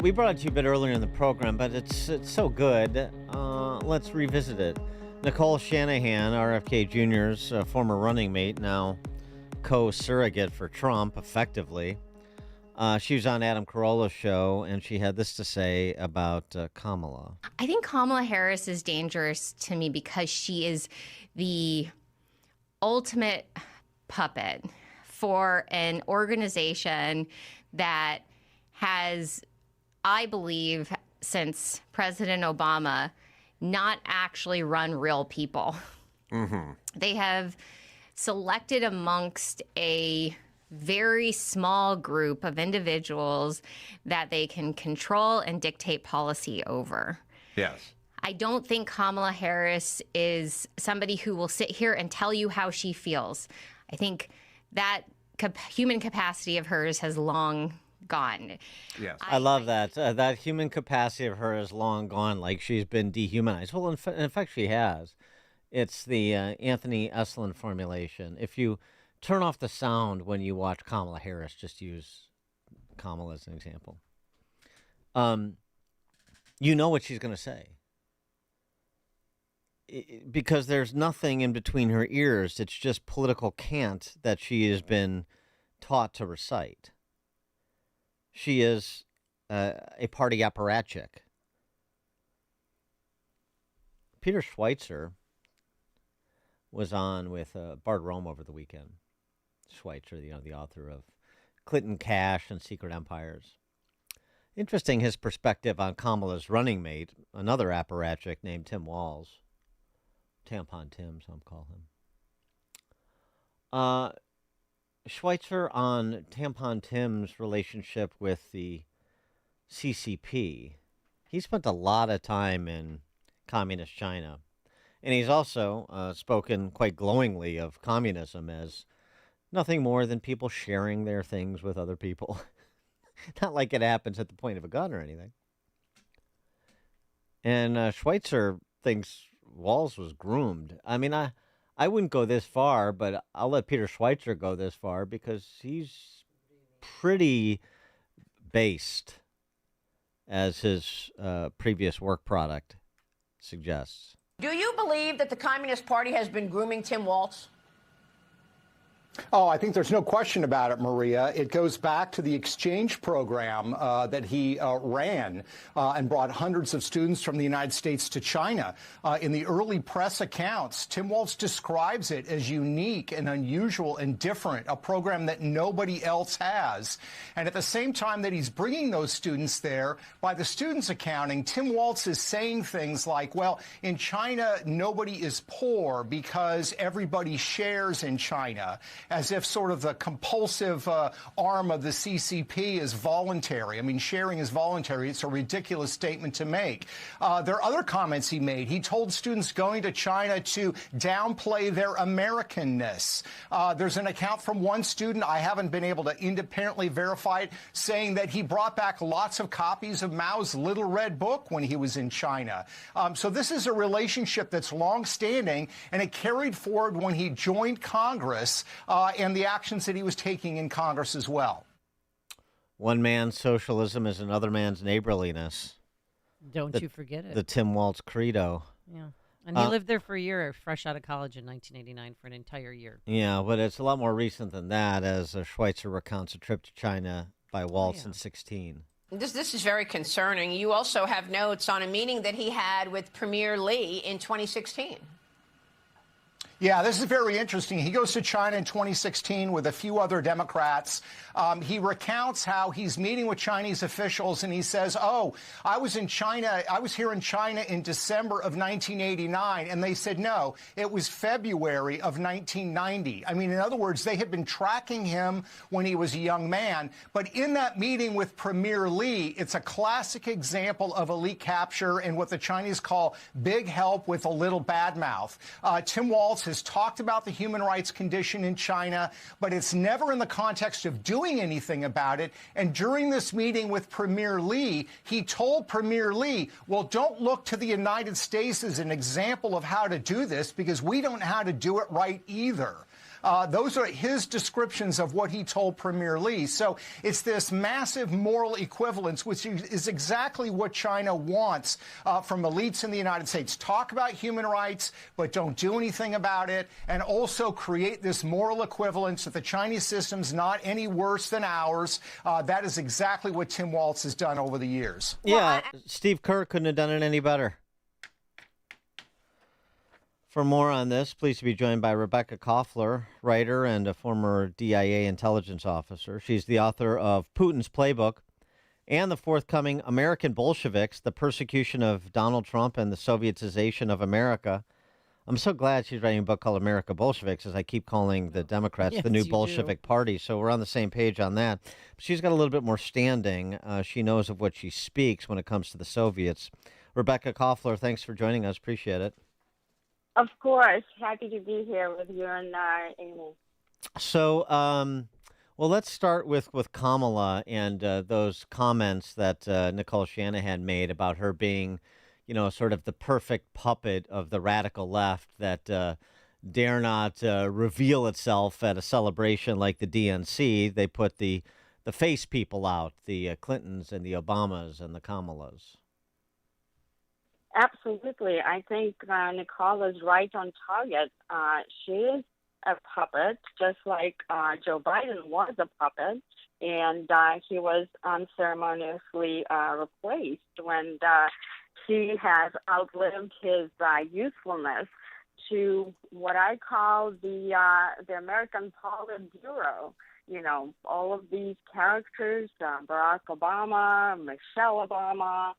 We brought it to you a bit earlier in the program, but it's so good. Let's revisit it. Nicole Shanahan, RFK Jr.'s former running mate, now co-surrogate for Trump, effectively. She was on Adam Carolla's show, and she had this to say about Kamala. I think Kamala Harris is dangerous to me because she is the ultimate puppet for an organization that has, I believe, since President Obama, not actually run real people. Mm-hmm. They have selected amongst a very small group of individuals that they can control and dictate policy over. Yes. I don't think Kamala Harris is somebody who will sit here and tell you how she feels. I think that human capacity of hers has long gone. Yes. I love that. That human capacity of her is long gone, like she's been dehumanized. Well, in fact, she has. It's the Anthony Eslin formulation. If you turn off the sound when you watch Kamala Harris, just use Kamala as an example. You know what she's going to say. Because there's nothing in between her ears. It's just political cant that she has been taught to recite. She is a party apparatchik. Peter Schweitzer was on with Bart Rome over the weekend. Schweitzer, the author of Clinton Cash and Secret Empires. Interesting, his perspective on Kamala's running mate, another apparatchik named Tim Walz. Tampon Tim, some call him. Schweitzer on Tampon Tim's relationship with the CCP. He spent a lot of time in communist China. And he's also spoken quite glowingly of communism as nothing more than people sharing their things with other people. Not like it happens at the point of a gun or anything. And Schweitzer thinks Walz was groomed. I mean, I wouldn't go this far, but I'll let Peter Schweitzer go this far because he's pretty based, as his previous work product suggests. Do you believe that the Communist Party has been grooming Tim Walz? Oh, I think there's no question about it, Maria. It goes back to the exchange program that he ran and brought hundreds of students from the United States to China. In the early press accounts, Tim Walz describes it as unique and unusual and different, a program that nobody else has. And at the same time that he's bringing those students there, by the students' accounting, Tim Walz is saying things like, well, in China, nobody is poor because everybody shares in China, as if sort of the compulsive arm of the CCP is voluntary. I mean, sharing is voluntary. It's a ridiculous statement to make. There are other comments he made. He told students going to China to downplay their Americanness. There's an account from one student, I haven't been able to independently verify it, saying that he brought back lots of copies of Mao's Little Red Book when he was in China. So this is a relationship that's long-standing, and it carried forward when he joined Congress and the actions that he was taking in Congress as well. One man's socialism is another man's neighborliness. Don't you forget it. The Tim Walz credo. Yeah. And he lived there for a year, fresh out of college in 1989 for an entire year. Yeah, but it's a lot more recent than that, as Schweitzer recounts a trip to China by Walz in 2016. This is very concerning. You also have notes on a meeting that he had with Premier Li in 2016. Yeah, this is very interesting. He goes to China in 2016 with a few other Democrats. He recounts how he's meeting with Chinese officials, and he says, oh, I was here in China in December of 1989. And they said, no, it was February of 1990. I mean, in other words, they had been tracking him when he was a young man. But in that meeting with Premier Li, it's a classic example of elite capture and what the Chinese call big help with a little bad mouth. Tim Walz has talked about the human rights condition in China, but it's never in the context of doing anything about it. And during this meeting with Premier Li, he told Premier Li, well, don't look to the United States as an example of how to do this because we don't know how to do it right either. Those are his descriptions of what he told Premier Lee. So it's this massive moral equivalence, which is exactly what China wants from elites in the United States. Talk about human rights, but don't do anything about it, and also create this moral equivalence that the Chinese system's not any worse than ours. That is exactly what Tim Walz has done over the years. Yeah, Steve Kerr couldn't have done it any better. For more on this, pleased to be joined by Rebekah Koffler, writer and a former DIA intelligence officer. She's the author of Putin's Playbook and the forthcoming American Bolsheviks, the persecution of Donald Trump and the Sovietization of America. I'm so glad she's writing a book called America Bolsheviks, as I keep calling the Democrats the new Bolshevik party. So we're on the same page on that. But she's got a little bit more standing. She knows of what she speaks when it comes to the Soviets. Rebekah Koffler, thanks for joining us. Appreciate it. Of course. Happy to be here with you and Amy. So, well, let's start with Kamala and those comments that Nicole Shanahan made about her being, sort of the perfect puppet of the radical left that dare not reveal itself at a celebration like the DNC. They put the face people out, the Clintons and the Obamas and the Kamalas. Absolutely. I think Nicole is right on target. She is a puppet, just like Joe Biden was a puppet, and he was unceremoniously replaced when he has outlived his usefulness to what I call the American Politburo. All of these characters, Barack Obama, Michelle Obama,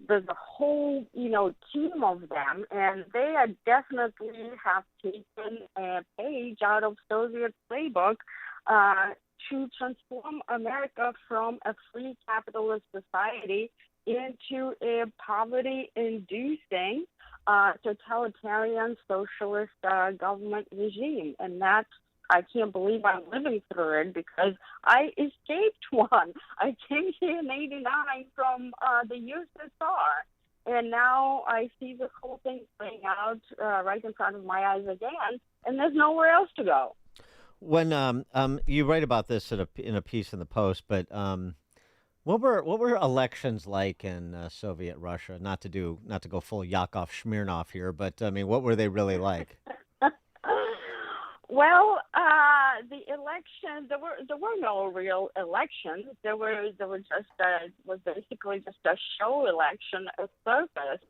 there's a whole, team of them, and they definitely have taken a page out of Soviet playbook to transform America from a free capitalist society into a poverty-inducing totalitarian socialist government regime. And I can't believe I'm living through it because I escaped one. I came here in '89 from the USSR, and now I see this whole thing playing out right in front of my eyes again, and there's nowhere else to go. When you write about this in a piece in the Post, but what were elections like in Soviet Russia? Not to go full Yakov Smirnov here, but I mean, what were they really like? Well, the election, there were no real elections. There was basically just a show election, a circus.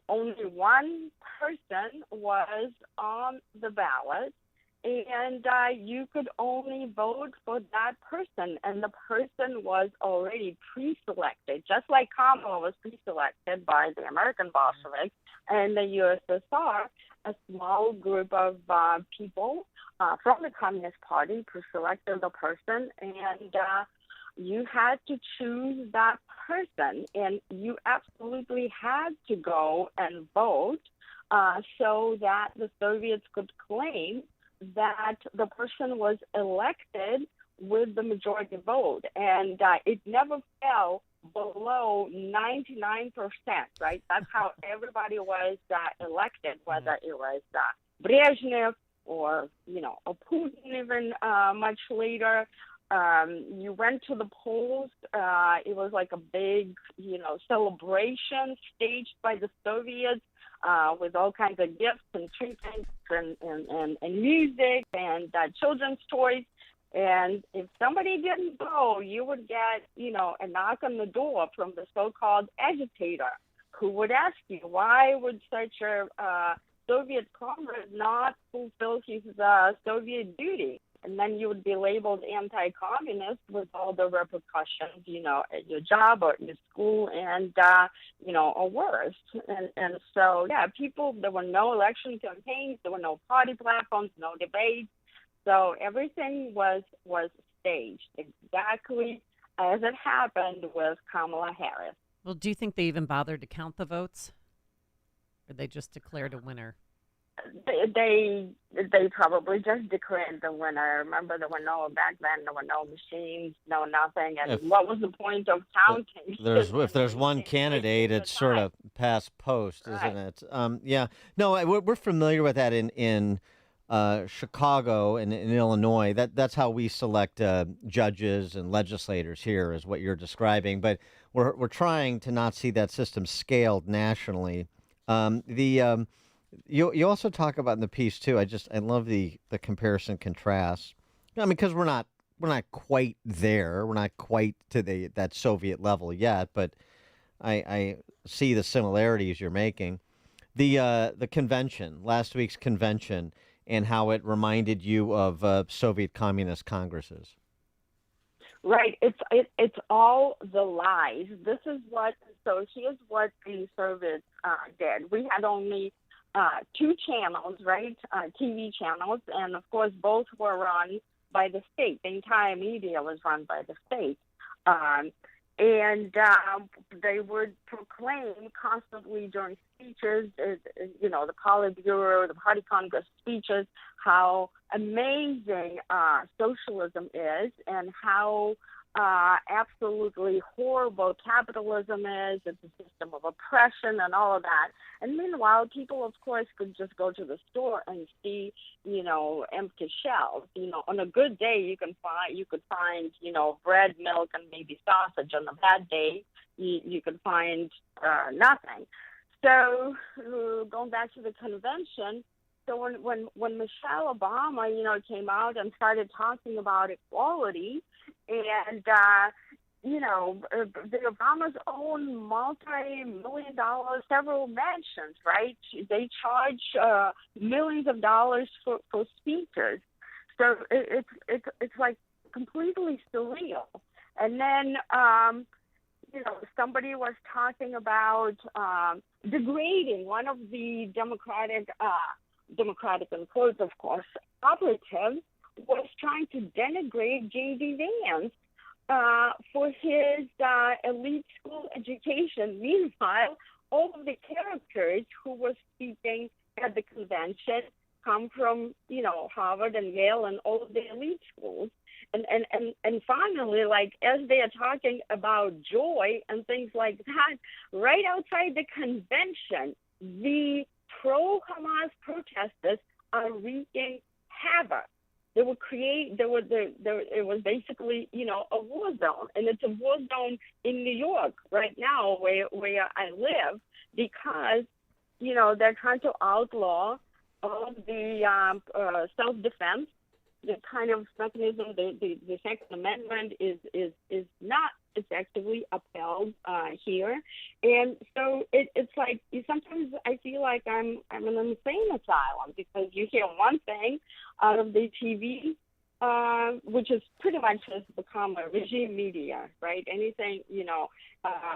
Only one person was on the ballot, and you could only vote for that person, and the person was already pre-selected, just like Kamala was pre-selected by the American Bolsheviks and the USSR. A small group of people from the Communist Party pre-selected the person, and you had to choose that person, and you absolutely had to go and vote so that the Soviets could claim that the person was elected with the majority vote, and it never fell below 99%, right? That's how everybody was elected, whether it was Brezhnev or, a Putin even much later. You went to the polls. It was like a big, celebration staged by the Soviets with all kinds of gifts and trinkets and music and children's toys. And if somebody didn't go, you would get, a knock on the door from the so-called agitator who would ask you, why would such a Soviet comrade not fulfill his Soviet duty? And then you would be labeled anti-communist with all the repercussions, at your job or at your school and, or worse. And so, there were no election campaigns, there were no party platforms, no debates. So everything was staged exactly as it happened with Kamala Harris. Well, do you think they even bothered to count the votes? Or they just declared a winner? They probably just declared the winner. Remember, there were no back then. There were no machines, no nothing. And If what was the point of counting? if there's one candidate, Wasting the it's sort time. of past post, isn't Right. it? Yeah. No, we're familiar with that in Chicago and in Illinois. That's how we select judges and legislators here, is what you're describing. But we're trying to not see that system scaled nationally. The You also talk about in the piece too. I love the comparison contrast. I mean, because we're not quite there. We're not quite to that Soviet level yet, but I see the similarities you're making. The convention, last week's convention, and how it reminded you of Soviet communist congresses. Right. It's all the lies. This is what. So here's what the Soviets did. We had only two channels, right? TV channels, and of course both were run by the state. The entire media was run by the state. And they would proclaim constantly during speeches, the Politburo, the Party Congress speeches, how amazing socialism is and how absolutely horrible capitalism is. It's a system of oppression and all of that. And meanwhile, people, of course, could just go to the store and see, empty shelves. On a good day, you could find, bread, milk, and maybe sausage. On a bad day, you could find nothing. So going back to the convention, so when Michelle Obama, came out and started talking about equality, and the Obamas own multi-million-dollar several mansions, right? They charge millions of dollars for speakers, so it's like completely surreal. And then somebody was talking about degrading one of the Democratic in quotes, of course, operatives was trying to denigrate J.D. Vance for his elite school education. Meanwhile, all of the characters who were speaking at the convention come from, Harvard and Yale and all of the elite schools. And finally, like, as they are talking about joy and things like that, right outside the convention, the pro-Hamas protesters are wreaking havoc. It was basically, a war zone, and it's a war zone in New York right now where I live, because, they're trying to outlaw all of the self-defense, the kind of mechanism. The Second Amendment is not effectively upheld here, and so it's like sometimes I feel like I'm in an insane asylum, because you hear one thing out of the TV, which is pretty much has become a regime media, right? Anything,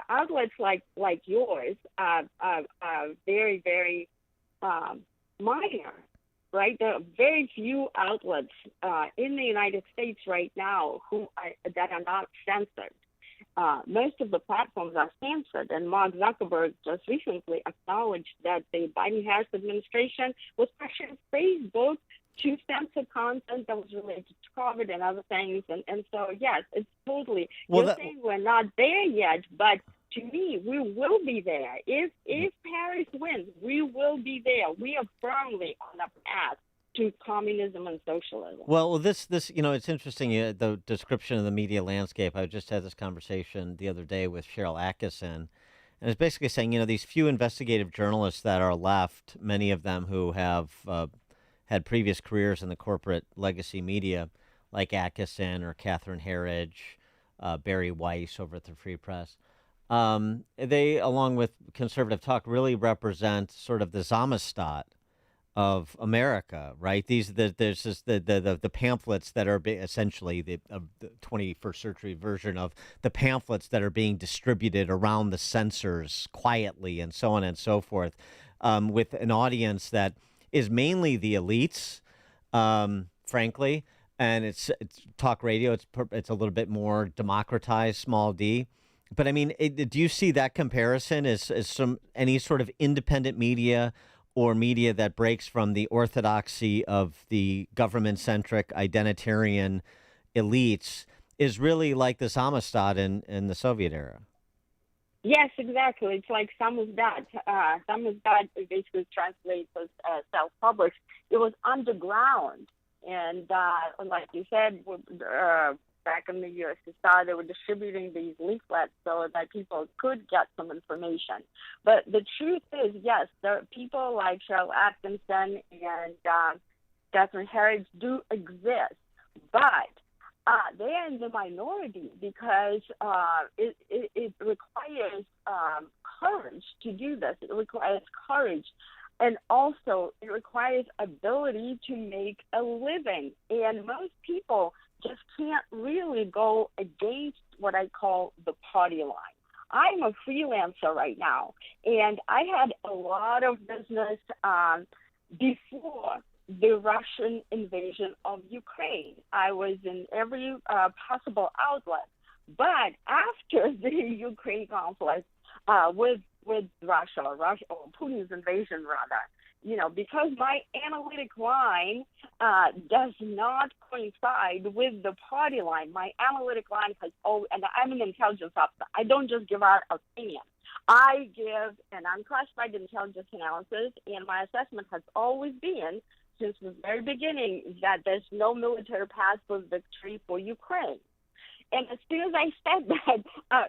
outlets like yours are very, very minor. Right, there are very few outlets in the United States right now that are not censored. Most of the platforms are censored, and Mark Zuckerberg just recently acknowledged that the Biden-Harris administration was pressuring Facebook to censor content that was related to COVID and other things. And so, yes, it's totally, you're saying we're not there yet, but to me, we will be there. If Harris wins, we will be there. We are firmly on a path to communism and socialism. Well, this it's interesting, the description of the media landscape. I just had this conversation the other day with Cheryl Atkinson, and it's basically saying, these few investigative journalists that are left, many of them who have had previous careers in the corporate legacy media, like Atkinson or Catherine Herridge, Barry Weiss over at the Free Press. They, along with conservative talk, really represent sort of the Zamostat of America, right? There's just the pamphlets that are essentially the 21st century version of the pamphlets that are being distributed around the censors quietly and so on and so forth, with an audience that is mainly the elites, frankly, and it's talk radio. It's a little bit more democratized, small d. But I mean, do you see that comparison as any sort of independent media or media that breaks from the orthodoxy of the government-centric identitarian elites is really like this Amistad in the Soviet era. Yes, exactly. It's like samizdat. Samizdat basically translates as self-published. It was underground. And like you said, back in the USSR, they were distributing these leaflets so that people could get some information. But the truth is, yes, there are people like Cheryl Atkinson and Catherine Herridge do exist. But they are in the minority because it requires courage to do this. It requires courage. And also, it requires ability to make a living. And most people just can't really go against what I call the party line. I'm a freelancer right now, and I had a lot of business before the Russian invasion of Ukraine. I was in every possible outlet. But after the Ukraine conflict with Russia, or Putin's invasion rather, because my analytic line does not coincide with the party line. My analytic line has always, and I'm an intelligence officer. I don't just give out opinions. I give an unclassified intelligence analysis, and my assessment has always been, since the very beginning, that there's no military path for victory for Ukraine. And as soon as I said that,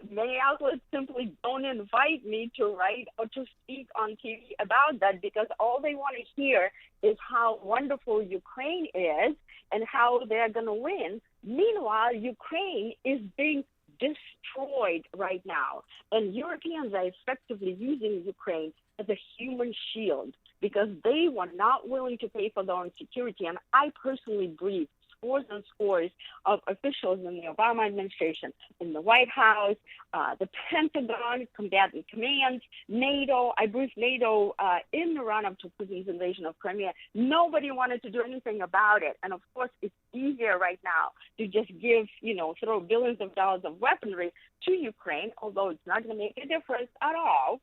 many outlets simply don't invite me to write or to speak on TV about that, because all they want to hear is how wonderful Ukraine is and how they're going to win. Meanwhile, Ukraine is being destroyed right now. And Europeans are effectively using Ukraine as a human shield because they were not willing to pay for their own security. And I personally briefed scores and scores of officials in the Obama administration, in the White House, the Pentagon, combatant commands, NATO. I briefed NATO in the run-up to Putin's invasion of Crimea. Nobody wanted to do anything about it. And of course, it's easier right now to just give, throw billions of dollars of weaponry to Ukraine, although it's not going to make a difference at all.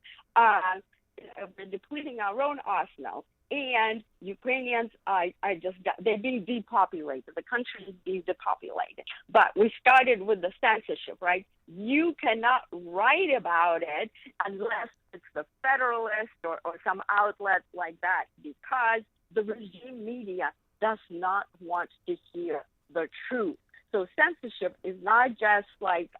We're depleting our own arsenal. And Ukrainians they're being depopulated. The country is being depopulated. But we started with the censorship, right? You cannot write about it unless it's the Federalist or some outlet like that, because the regime media does not want to hear the truth. So censorship is not just like,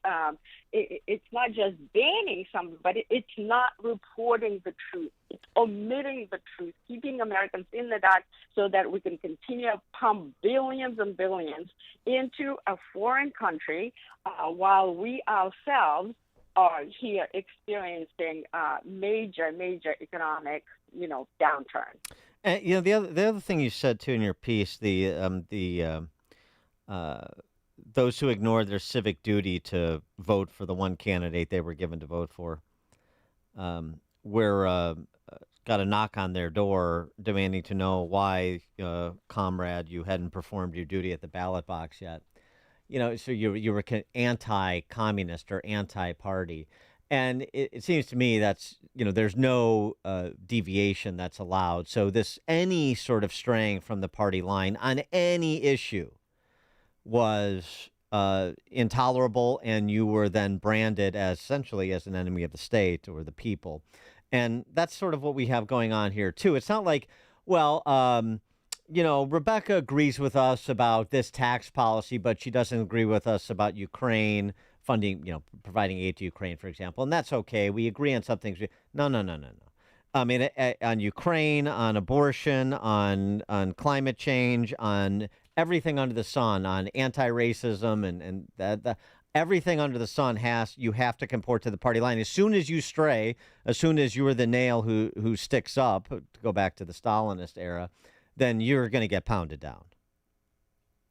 it's not just banning something, but it's not reporting the truth. It's omitting the truth, keeping Americans in the dark so that we can continue to pump billions and billions into a foreign country while we ourselves are here experiencing major economic, downturn. And the other thing you said too in your piece, those who ignored their civic duty to vote for the one candidate they were given to vote for, got a knock on their door demanding to know why, comrade, you hadn't performed your duty at the ballot box yet. So you were anti-communist or anti-party. And it seems to me that's, there's no deviation that's allowed. So any sort of straying from the party line on any issue was intolerable, and you were then branded essentially as an enemy of the state or the people. And that's sort of what we have going on here, too. It's not like, Rebekah agrees with us about this tax policy, but she doesn't agree with us about Ukraine funding, providing aid to Ukraine, for example. And that's okay. We agree on some things. No. I mean, on Ukraine, on abortion, on climate change, on everything under the sun, on anti-racism and that everything under the sun you have to comport to the party line. As soon as you stray, as soon as you are the nail who sticks up, to go back to the Stalinist era, then you're going to get pounded down.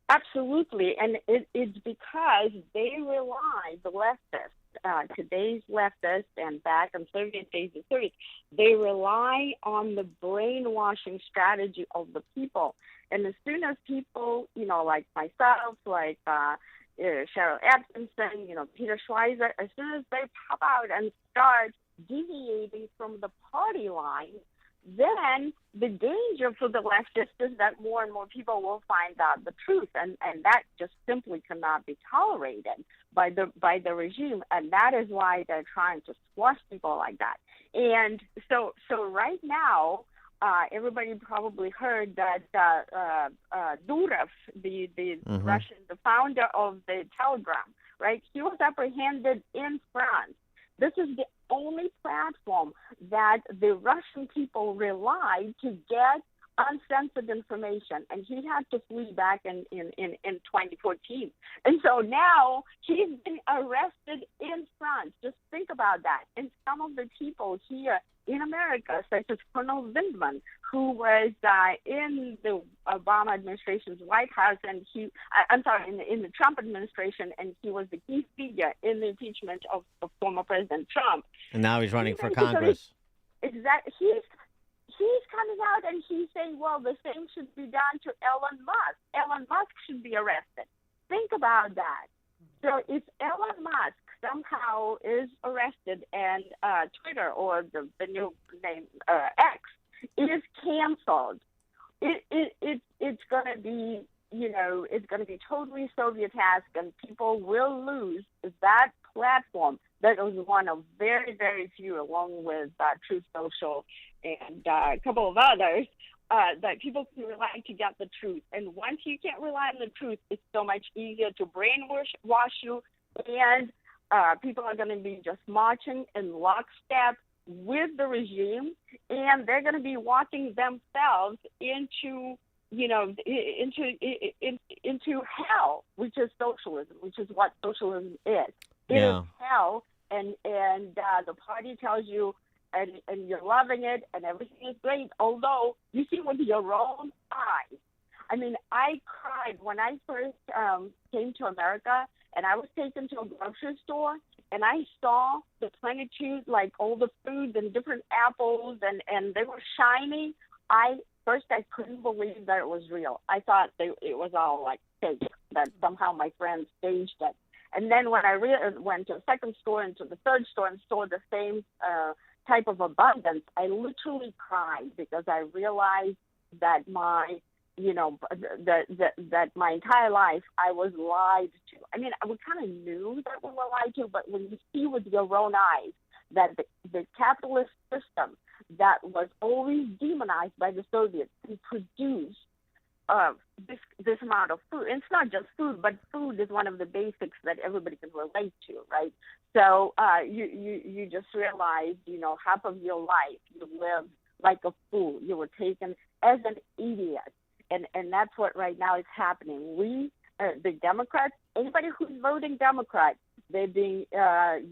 Absolutely, and it's because they rely, the leftists, today's leftists and back in Soviet days and 30s, they rely on the brainwashing strategy of the people. And as soon as people, like myself, like Cheryl Atkinson, Peter Schweizer, as soon as they pop out and start deviating from the party line, then the danger for the leftists is that more and more people will find out the truth, and that just simply cannot be tolerated by the regime, and that is why they're trying to squash people like that. And so right now, everybody probably heard that Durov, the Russian, the founder of the Telegram, right? He was apprehended in France. This is the only platform that the Russian people rely to get uncensored information, and he had to flee back in 2014. And so now he's been arrested in France. Just think about that. And some of the people here in America, such as Colonel Vindman, who was in the Obama administration's White House, and in the Trump administration, and he was the key figure in the impeachment of former President Trump. And now he's running for Congress. Exactly. He's coming out and he's saying, well, the same should be done to Elon Musk. Elon Musk should be arrested. Think about that. So if Elon Musk somehow is arrested and Twitter, or the new name X, is canceled, it's going to be, it's going to be totally Soviet-esque, and people will lose that platform that was one of very, very few, along with Truth Social and a couple of others, that people can rely to get the truth. And once you can't rely on the truth, it's so much easier to brainwash you, and people are going to be just marching in lockstep with the regime, and they're going to be walking themselves into hell, which is socialism, which is what socialism is. It is hell, and the party tells you, and you're loving it, and everything is great, although you see with your own eyes. I mean, I cried when I first came to America, and I was taken to a grocery store, and I saw the plenitude, like all the foods and different apples, and they were shiny. I couldn't believe that it was real. I thought it was all like fake, that somehow my friends staged it. And then when I went to the second store and to the third store and saw the same type of abundance, I literally cried, because I realized that that my entire life I was lied to. I mean, we kind of knew that we were lied to, but when you see with your own eyes that the capitalist system that was always demonized by the Soviets can produce this amount of food. And it's not just food, but food is one of the basics that everybody can relate to, right? So you just realize, half of your life you lived like a fool. You were taken as an idiot. And that's what right now is happening. We, the Democrats, anybody who's voting Democrat, they're being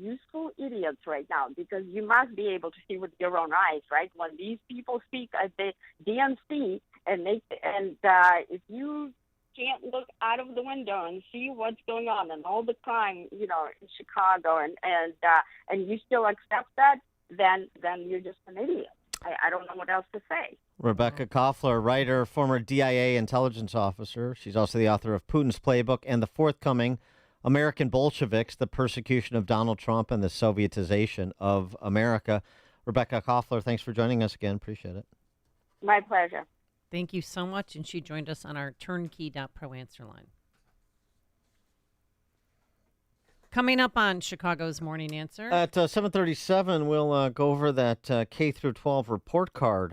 useful idiots right now, because you must be able to see with your own eyes, right? When these people speak at the DNC, and if you can't look out of the window and see what's going on and all the crime, in Chicago, and you still accept that, then you're just an idiot. I don't know what else to say. Rebekah Koffler, writer, former DIA intelligence officer. She's also the author of Putin's Playbook and the forthcoming American Bolsheviks, the Persecution of Donald Trump and the Sovietization of America. Rebekah Koffler, thanks for joining us again. Appreciate it. My pleasure. Thank you so much. And she joined us on our turnkey.pro answer line. Coming up on Chicago's Morning Answer. At 7:37, we'll go over that K through 12 report card